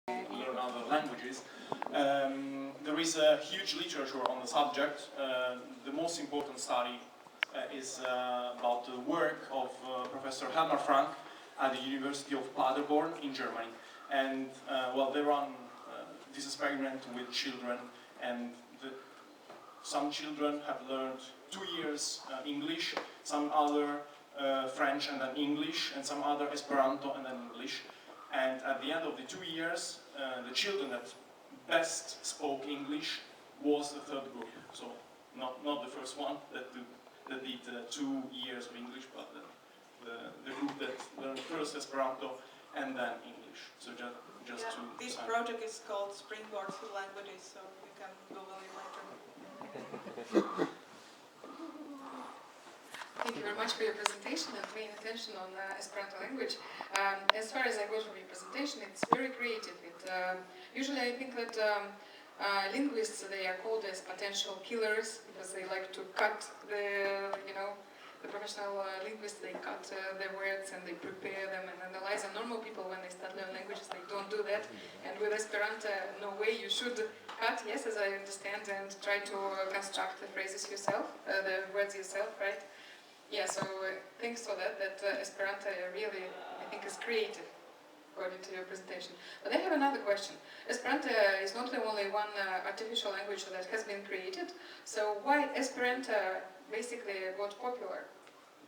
learn other languages. There is a huge literature on the subject. The most important study is about the work of Professor Helmar Frank at the University of Paderborn in Germany. And well, they run this experiment with children, and some children have learned 2 years English, some other French and then English, and some other Esperanto and then English. And at the end of the 2 years, the children that best spoke English was the third group. So not the first one that did 2 years of English, but the group that learned first Esperanto and then English. So just yeah, to this project is called Springboard to Languages, so you can Google it later. Thank you very much for your presentation and paying attention on Esperanto language. As far as I got from your presentation, it's very creative. Usually I think that linguists, they are called as potential killers because they like to cut the professional linguists, they cut their words and they prepare them and analyze. And normal people, when they start learning languages, they don't do that. And with Esperanto, no way, you should cut, yes, as I understand, and try to construct the phrases yourself, the words yourself, right? Yeah, so thanks for that Esperanto really, I think, is creative, according to your presentation. But I have another question. Esperanto is not the only one artificial language that has been created, so why Esperanto basically got popular?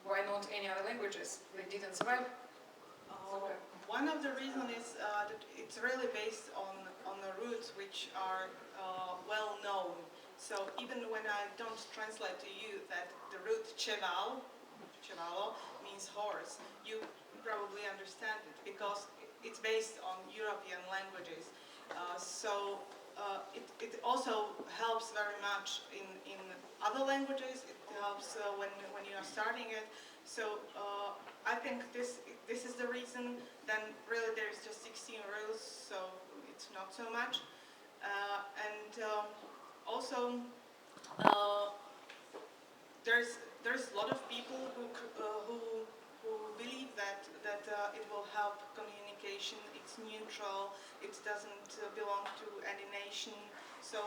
Why not any other languages? They didn't survive? One of the reasons is that it's really based on the roots which are well known. So even when I don't translate to you that the root chevalo means horse, you probably understand it because it's based on European languages. It also helps very much in other languages. It helps when you are starting it. So I think this is the reason. Then really there's just 16 rules, so it's not so much. Also, there's a lot of people who believe that it will help communication. It's neutral. It doesn't belong to any nation. So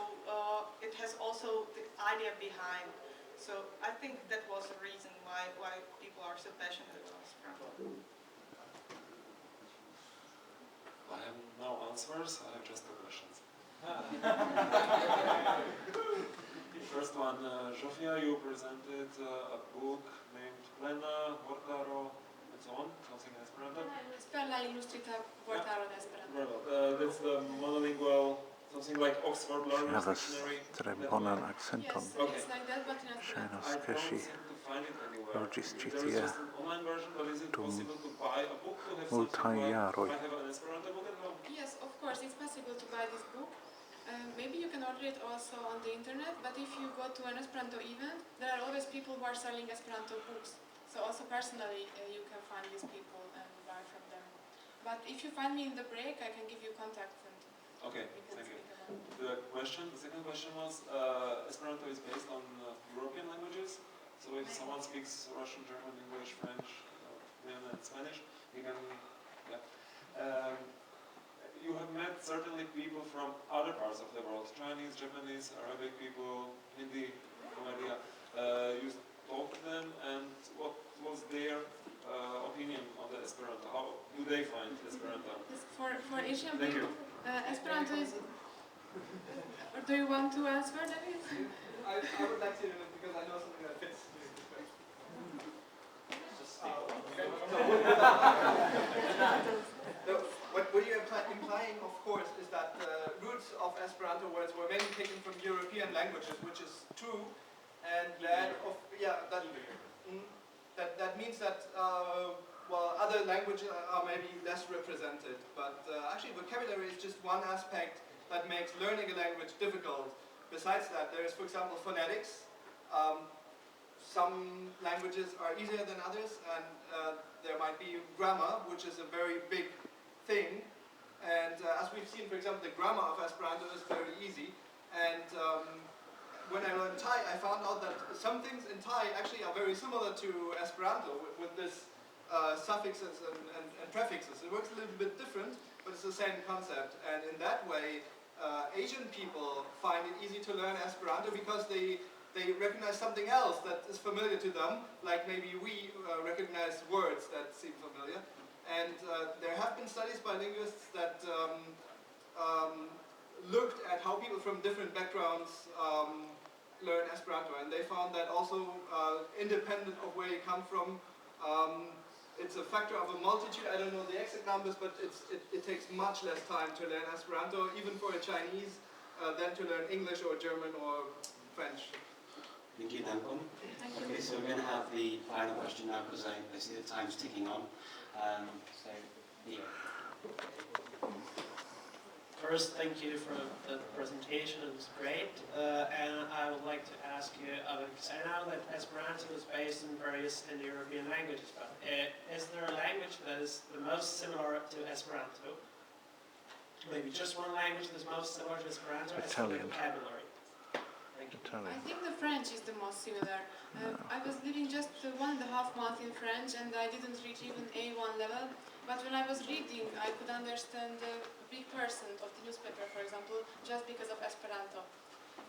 it has also the idea behind. So I think that was the reason why people are so passionate about Esperanto. I have no answers. I have just 2 questions. First one, Zsofia, you presented a book named Plena, Vortaro, and so on, something in Esperanto. Spella illustrita Vortaro in Esperanto. That's the monolingual, something like Oxford Learner's Dictionary. Czerwonym akcentem Okay. It's like that, but in Esperanto. I don't Skeši seem to find it anywhere. logistici There is just an online version, but is it possible to buy a book to have something multajároj. like I have an Esperanto book at home? Yes, of course, it's possible to buy this book. Maybe you can order it also on the internet, but if you go to an Esperanto event, there are always people who are selling Esperanto books. So also personally, you can find these people and buy from them. But if you find me in the break, I can give you contact and Okay, we can thank you. speak about it. The second question was, Esperanto is based on European languages. So if someone speaks Russian, German, English, French, and Spanish, you can, yeah. You have met certainly people from other parts of the world, Chinese, Japanese, Arabic people, Hindi, no idea. You talked to them, and what was their opinion on the Esperanto? How do they find Esperanto? Yes, for Asian Thank you. people, Esperanto is... Or do you want to answer, David? I would like to, because I know something that fits. What you're implying, of course, is that the roots of Esperanto words were mainly taken from European languages, which is true, and that means that other languages are maybe less represented. But actually, vocabulary is just one aspect that makes learning a language difficult. Besides that, there is, for example, phonetics. Some languages are easier than others, and there might be grammar, which is a very big thing. And as we've seen, for example, the grammar of Esperanto is very easy. And when I learned Thai, I found out that some things in Thai actually are very similar to Esperanto with this suffixes and prefixes. It works a little bit different, but it's the same concept. And in that way, Asian people find it easy to learn Esperanto because they recognize something else that is familiar to them, like maybe we recognize words that seem familiar. And there have been studies by linguists that looked at how people from different backgrounds learn Esperanto, and they found that also independent of where you come from, it's a factor of a multitude. I don't know the exact numbers, but it takes much less time to learn Esperanto, even for a Chinese, than to learn English or German or French. Thank you, Duncan. Okay, so we're going to have the final question now because I see the time's ticking on. So, Leo. First, thank you for the presentation, it was great. And I would like to ask you, because I know that Esperanto is based in various Indo-European languages, but is there a language that is the most similar to Esperanto? Maybe just one language that's most similar to Esperanto as for the Italian. vocabulary. Thank you. I think the French is the most similar. I was living just 1.5 months in French and I didn't reach even A1 level. But when I was reading, I could understand a big percent of the newspaper, for example, just because of Esperanto.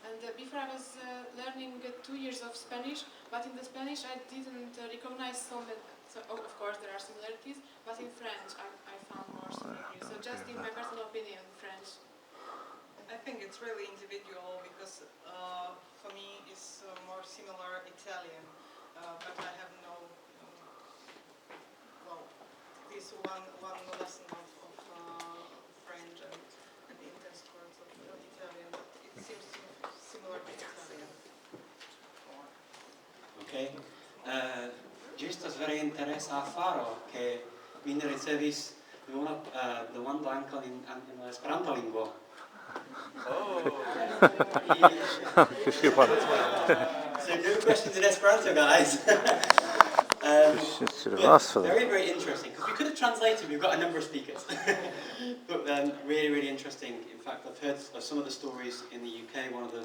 And before I was learning 2 years of Spanish, but in the Spanish I didn't recognize so many. So, of course, there are similarities, but in French I found more similarities. So just in my personal opinion, French. I think it's really individual because for me it's more similar Italian, but I have no, well, this one lesson of French and the intense words of Italian, but it seems similar to Italian. Ok. Giusto sarei interessato a fare che quindi ricevis una domanda anche in Esperanto lingua. Oh. So no questions in Esperanto, guys. Should have asked for them. Very, very interesting, because we could have translated, we've got a number of speakers. But really, really interesting. In fact, I've heard of some of the stories in the UK. One of the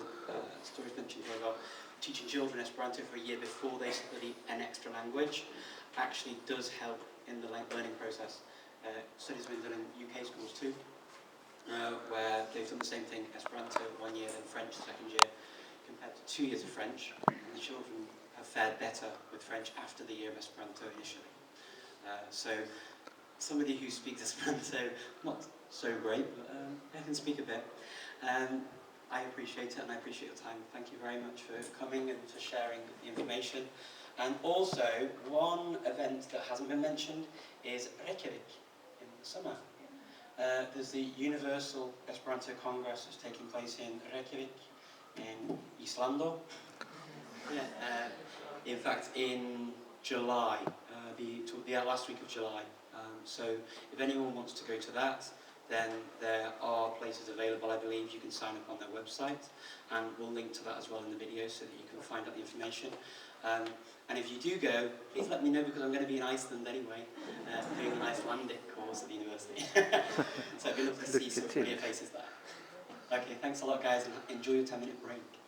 stories mentioned here about teaching children Esperanto for a year before they study an extra language actually does help in the learning process. Studies have been done in UK schools too, where they've done the same thing, Esperanto 1 year, then French 2nd year, compared to 2 years of French, and the children have fared better with French after the year of Esperanto initially. So somebody who speaks Esperanto, not so great, but I can speak a bit. I appreciate it and I appreciate your time. Thank you very much for coming and for sharing the information. And also, one event that hasn't been mentioned is Reykjavik in the summer. There's the Universal Esperanto Congress that's taking place in Reykjavik in Islando. In fact, in July, the last week of July. So if anyone wants to go to that, then there are places available, I believe. You can sign up on their website, and we'll link to that as well in the video so that you can find out the information. And if you do go, please let me know because I'm going to be in Iceland anyway, doing an Icelandic course at the university. So it'd be lovely to see some familiar faces there. Okay, thanks a lot guys, and enjoy your 10-minute break.